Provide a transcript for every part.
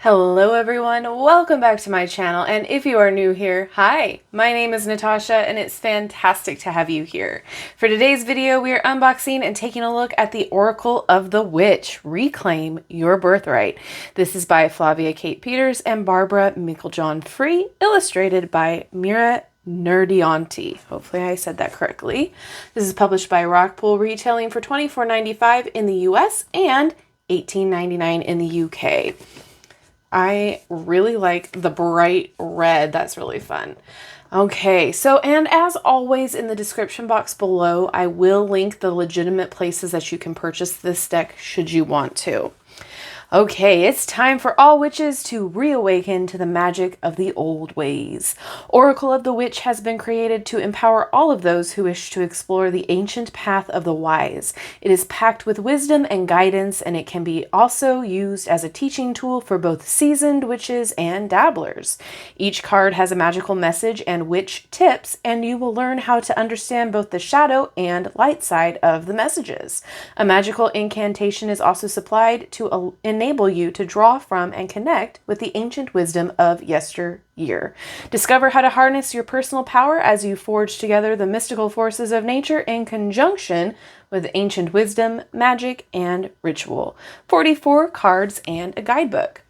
Hello everyone, welcome back to my channel, and if you are new here, hi, my name is Natasha and it's fantastic to have you here. For today's video, we are unboxing and taking a look at the Oracle of the Witch, Reclaim Your Birthright. This is by Flavia Kate Peters and Barbara Meiklejohn-Free, illustrated by Mira Nurdianti. Hopefully I said that correctly. This is published by RockPool, retailing for $24.95 in the US and $18.99 in the UK. I really like the bright red. That's really fun. Okay, so, and as always in the description box below, I will link the legitimate places that you can purchase this deck should you want to. Okay, it's time for all witches to reawaken to the magic of the old ways. Oracle of the Witch has been created to empower all of those who wish to explore the ancient path of the wise. It is packed with wisdom and guidance, and it can be also used as a teaching tool for both seasoned witches and dabblers. Each card has a magical message and witch tips, and you will learn how to understand both the shadow and light side of the messages. A magical incantation is also supplied to enable you to draw from and connect with the ancient wisdom of yesteryear. Discover how to harness your personal power as you forge together the mystical forces of nature in conjunction with ancient wisdom, magic, and ritual. 44 cards and a guidebook.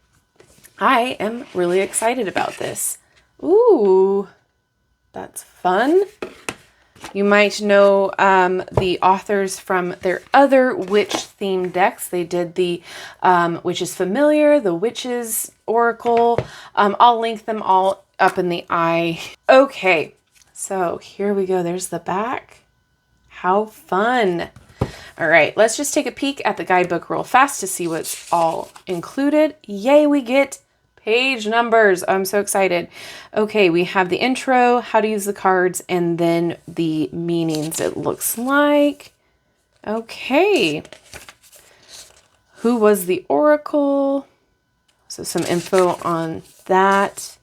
I am really excited about this. Ooh, that's fun. You might know the authors from their other witch-themed decks. They did the Witches Familiar, the Witches Oracle. I'll link them all up in the eye. Okay, so here we go. There's the back. How fun. All right, let's just take a peek at the guidebook real fast to see what's all included. Yay, we get page numbers. I'm so excited. Okay, we have the intro, how to use the cards, and then the meanings, it looks like. Okay. Who was the Oracle? So some info on that.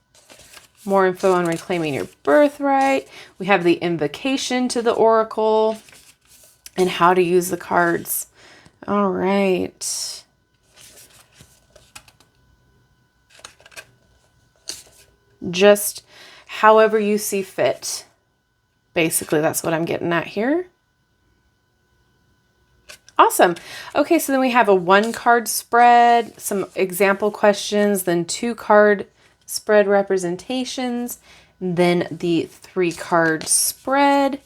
More info on reclaiming your birthright. We have the invocation to the Oracle and how to use the cards. All right. Just however you see fit. Basically, that's what I'm getting at here. Awesome. Okay, so then we have a 1-card spread, some example questions, then 2-card spread representations, then the 3-card spread.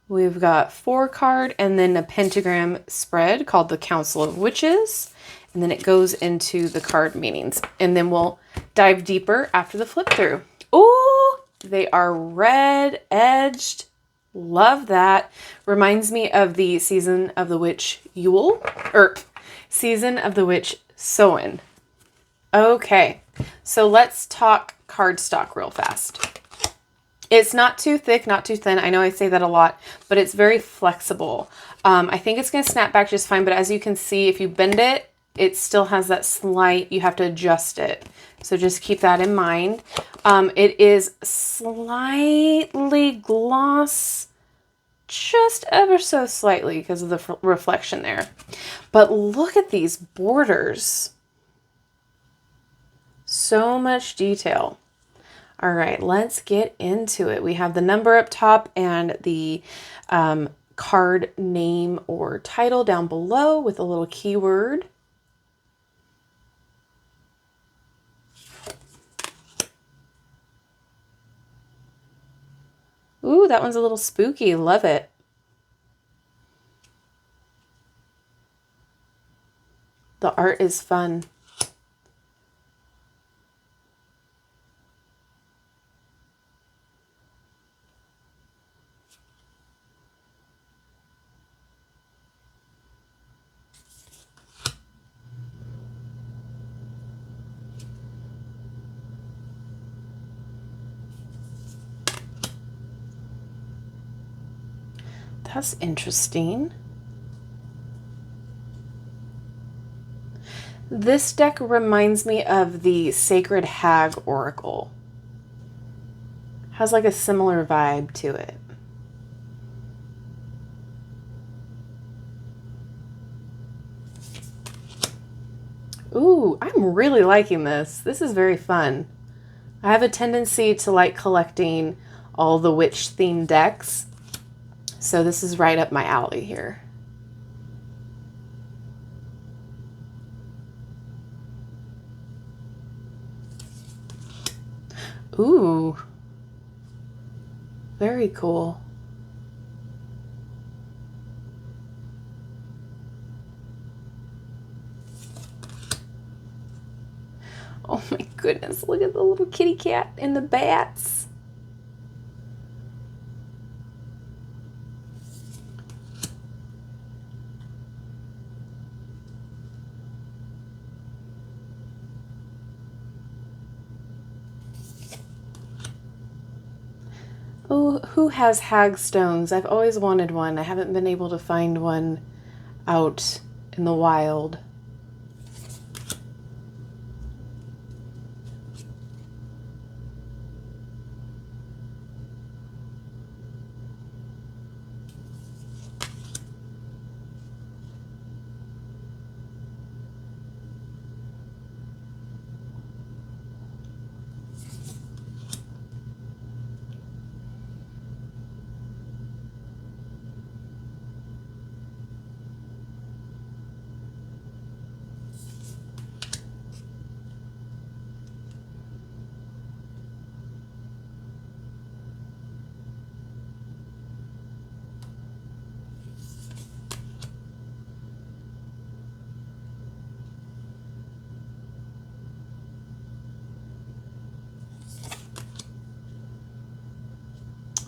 We've got 4-card and then a pentagram spread called the Council of Witches. And then it goes into the card meanings. And then we'll dive deeper after the flip through. Ooh, they are red edged. Love that. Reminds me of the Season of the Witch Yule, or Season of the Witch Samhain. Okay, so let's talk cardstock real fast. It's not too thick, not too thin. I know I say that a lot, but it's very flexible. I think it's going to snap back just fine, but as you can see, if you bend it, it still has that slight, you have to adjust it. So just keep that in mind. It is slightly gloss, just ever so slightly because of the reflection there. But look at these borders. So much detail. All right, let's get into it. We have the number up top and the card name or title down below with a little keyword. Ooh, that one's a little spooky. Love it. The art is fun. That's interesting. This deck reminds me of the Sacred Hag Oracle. Has like a similar vibe to it. Ooh, I'm really liking this. This is very fun. I have a tendency to like collecting all the witch-themed decks, so this is right up my alley here. Ooh, very cool. Oh my goodness, look at the little kitty cat and the bats. Oh, who has hagstones? I've always wanted one. I haven't been able to find one out in the wild.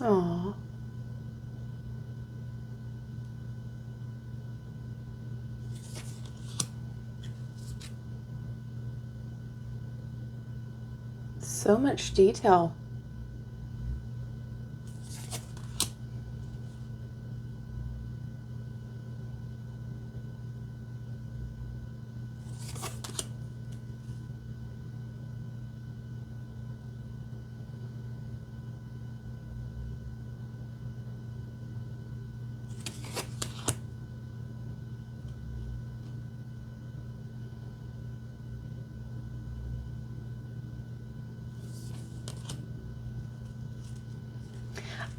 Aww. So much detail.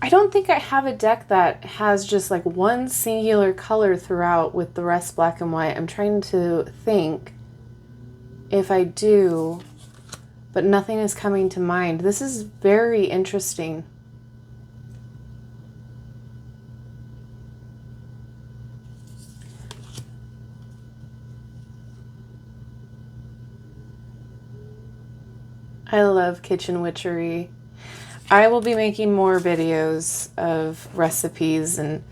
I don't think I have a deck that has just like one singular color throughout with the rest black and white. I'm trying to think if I do, but nothing is coming to mind. This is very interesting. I love kitchen witchery. I will be making more videos of recipes and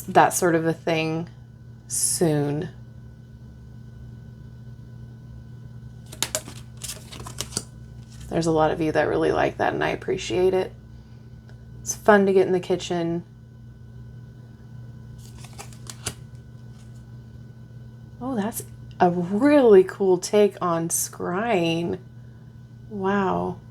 that sort of a thing soon. There's a lot of you that really like that, and I appreciate it. It's fun to get in the kitchen. Oh, that's a really cool take on scrying. Wow.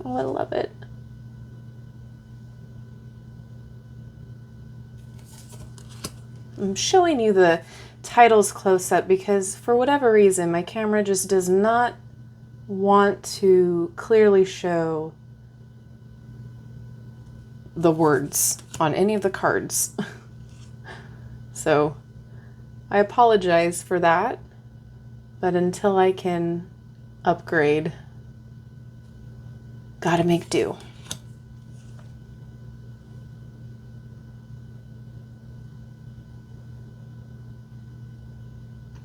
Oh, I love it. I'm showing you the titles close up because for whatever reason my camera just does not want to clearly show the words on any of the cards. So I apologize for that, but until I can upgrade, gotta make do.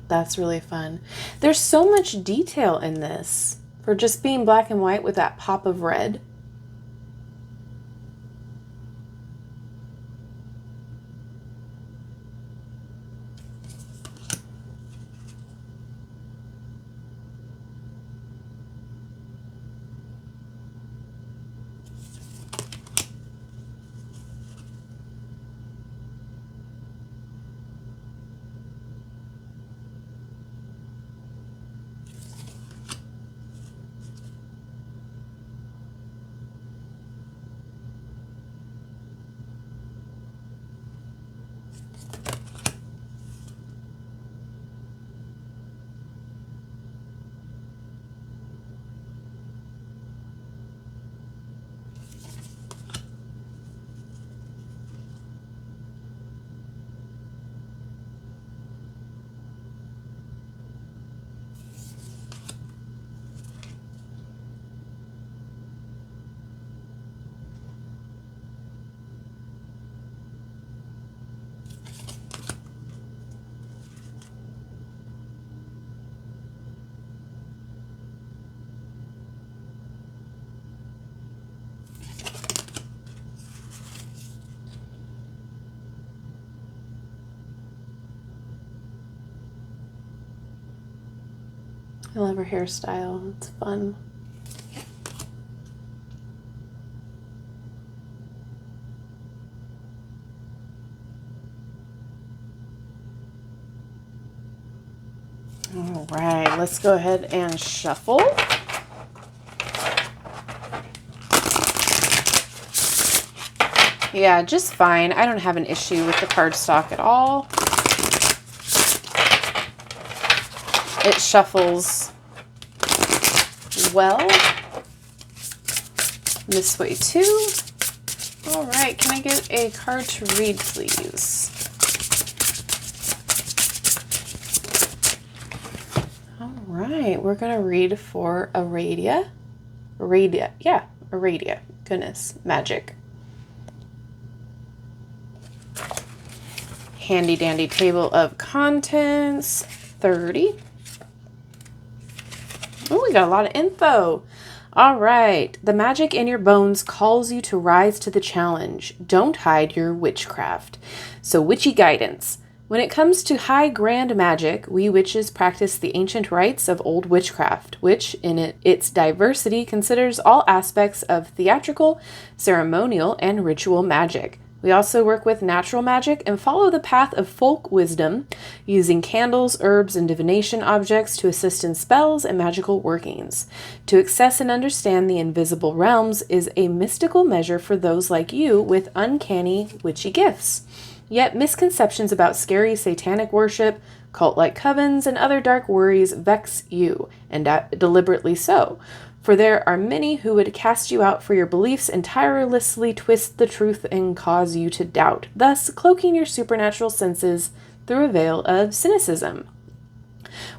That's really fun. There's so much detail in this for just being black and white with that pop of red. I love her hairstyle. It's fun. All right, let's go ahead and shuffle. Yeah, just fine. I don't have an issue with the cardstock at all. It shuffles well. This way too. All right, can I get a card to read, please? All right, we're gonna read for Aradia. Aradia. Goodness, magic. Handy dandy table of contents, 30. Oh, we got a lot of info. All right. The magic in your bones calls you to rise to the challenge. Don't hide your witchcraft. So, witchy guidance. When it comes to high grand magic, we witches practice the ancient rites of old witchcraft, which, in its diversity, considers all aspects of theatrical, ceremonial, and ritual magic. We also work with natural magic and follow the path of folk wisdom, using candles, herbs, and divination objects to assist in spells and magical workings. To access and understand the invisible realms is a mystical measure for those like you with uncanny witchy gifts. Yet misconceptions about scary satanic worship, cult-like covens, and other dark worries vex you, and deliberately so. For there are many who would cast you out for your beliefs and tirelessly twist the truth and cause you to doubt, thus cloaking your supernatural senses through a veil of cynicism.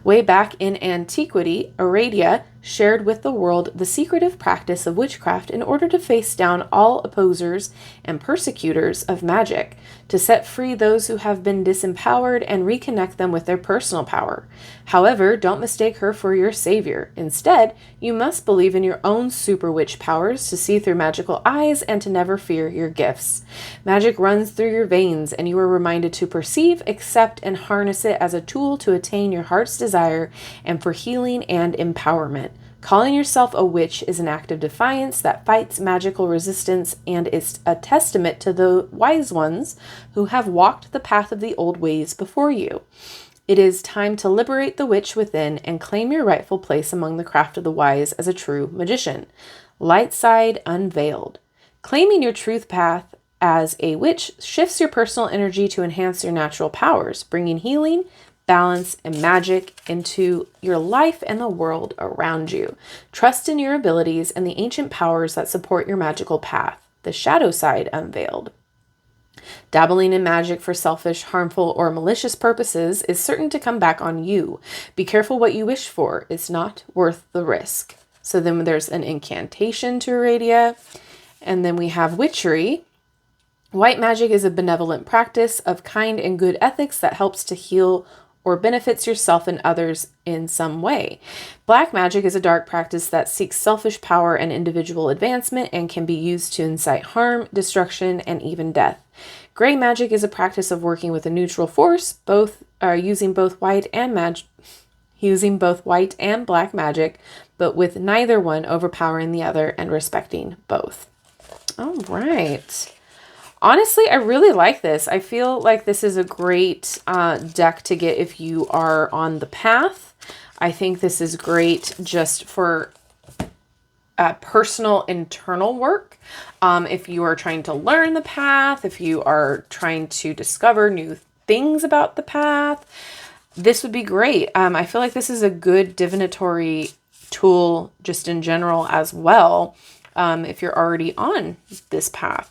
Way back in antiquity, Aradia shared with the world the secretive practice of witchcraft in order to face down all opposers and persecutors of magic, to set free those who have been disempowered and reconnect them with their personal power. However, don't mistake her for your savior. Instead, you must believe in your own super witch powers to see through magical eyes and to never fear your gifts. Magic runs through your veins, and you are reminded to perceive, accept, and harness it as a tool to attain your heart's desire and for healing and empowerment. Calling yourself a witch is an act of defiance that fights magical resistance and is a testament to the wise ones who have walked the path of the old ways before you. It is time to liberate the witch within and claim your rightful place among the craft of the wise as a true magician. Light side unveiled. Claiming your truth path as a witch shifts your personal energy to enhance your natural powers, bringing healing, balance, and magic into your life and the world around you. Trust in your abilities and the ancient powers that support your magical path. The shadow side unveiled. Dabbling in magic for selfish, harmful, or malicious purposes is certain to come back on you. Be careful what you wish for. It's not worth the risk. So then there's an incantation to Aradia. And then we have witchery. White magic is a benevolent practice of kind and good ethics that helps to heal or benefits yourself and others in some way. Black magic is a dark practice that seeks selfish power and individual advancement and can be used to incite harm, destruction, and even death. Gray magic is a practice of working with a neutral force, using both white and black magic, but with neither one overpowering the other and respecting both. All right. Honestly, I really like this. I feel like this is a great deck to get if you are on the path. I think this is great just for personal internal work. If you are trying to learn the path, if you are trying to discover new things about the path, this would be great. I feel like this is a good divinatory tool just in general as well, if you're already on this path.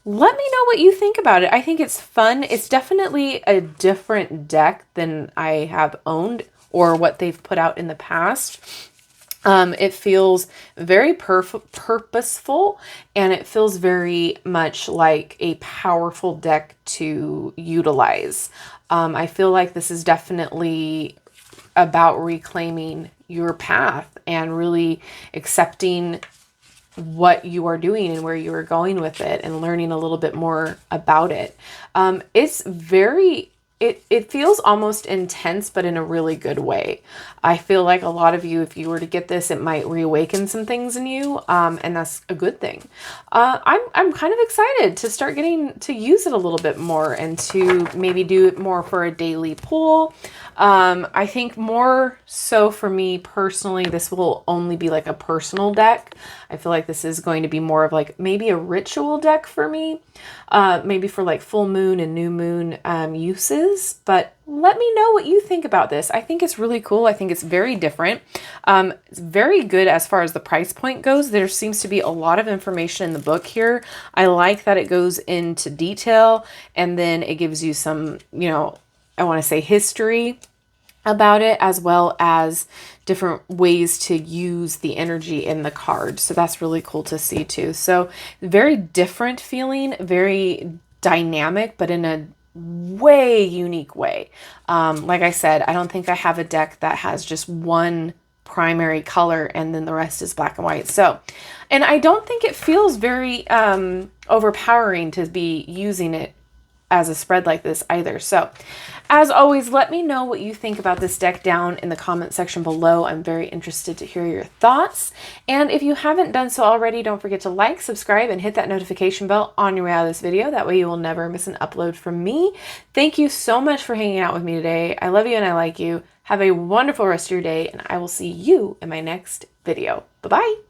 Let me know what you think about it. I think it's fun. It's definitely a different deck than I have owned or what they've put out in the past. It feels very purposeful, and it feels very much like a powerful deck to utilize. I feel like this is definitely about reclaiming your path and really accepting what you are doing and where you are going with it and learning a little bit more about it. It's very it feels almost intense, but in a really good way. I feel like a lot of you, if you were to get this, it might reawaken some things in you, and that's a good thing. I'm kind of excited to start getting to use it a little bit more and to maybe do it more for a daily pull. I think more so for me personally, this will only be like a personal deck. I feel like this is going to be more of like maybe a ritual deck for me, maybe for like full moon and new moon uses. But let me know what you think about this. I think it's really cool. I think it's very different. It's very good as far as the price point goes. There seems to be a lot of information in the book here. I like that it goes into detail and then it gives you some, you know, I want to say history about it, as well as different ways to use the energy in the card. So that's really cool to see too. So very different feeling, very dynamic, but in a way unique way. Like I said, I don't think I have a deck that has just one primary color and then the rest is black and white. So, and I don't think it feels very overpowering to be using it as a spread like this either. So as always, let me know what you think about this deck down in the comment section below. I'm very interested to hear your thoughts. And if you haven't done so already, don't forget to like, subscribe, and hit that notification bell on your way out of this video. That way you will never miss an upload from me. Thank you so much for hanging out with me today. I love you and I like you. Have a wonderful rest of your day, and I will see you in my next video. Bye-bye.